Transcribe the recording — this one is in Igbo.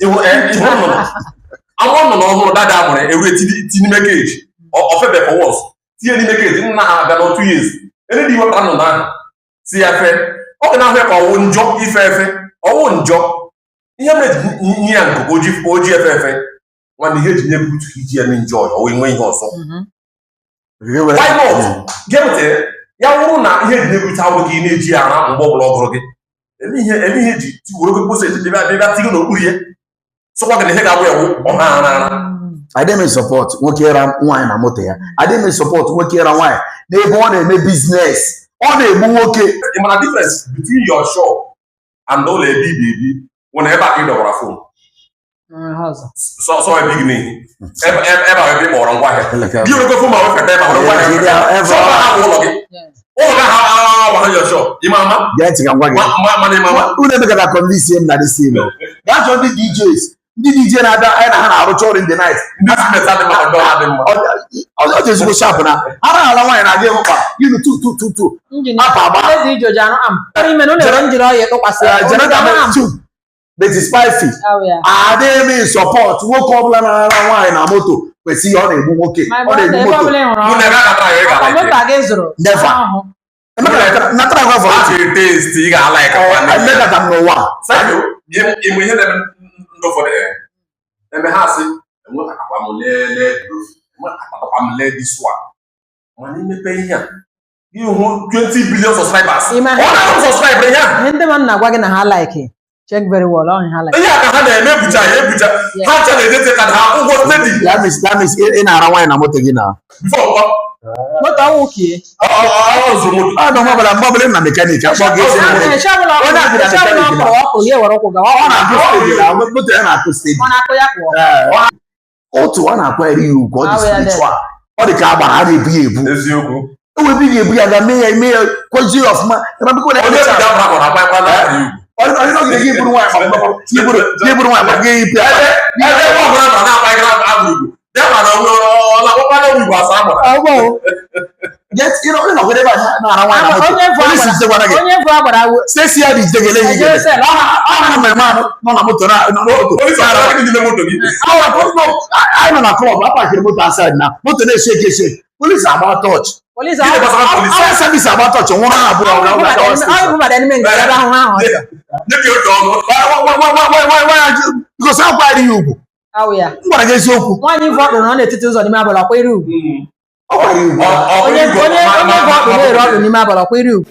I want to know that I want a tini cage or febe for was. See any cage in now 2 years. Any you want that? See a fair. Okay, now have our own job if our own job. You have Nian OGFF when you get able to eat and enjoy or win also. Why not? Get it. Yauna here never town in Nigeria and Bob Logger. Any to work with that thing over here. So what can the head away? I didn't support working around wine and motor. I didn't support working around wine. They want a business. All they move okay. The difference between your shop and all a baby whenever you know our phone. So a big name. Ever more on wire. You go for my wife. So how your shop? Imama? Getting a mama. Who never got convince him that is him. That's what the DJs. The DJ and I have a in the night. I'll just go sharp now. I don't know why I gave up. You know, two. But it's spicy. I didn't support. What problem wine and moto? We see on a okay. Never. Not for taste. You got like I never done no one. So you hear them. For the and the house and what I'm led this one. Money may pay here. You want 20 billion subscribers. What subscriber here? And the one now wagging a like it. Check very well on her. Yeah, I had a picture. How can they take that means in our wine and what again now? Before what? What are okay? I don't have a mobile and mechanic. Yes, you know, whatever. This is the one again. Stay here, this the I'm on a club. I'm going to outside now. What do they shake? Police are about touch. Police are service about touch. Because how bad you? Oh, yeah. What I guess you one you vote on the titles on the map of Aquarium. Oh, you?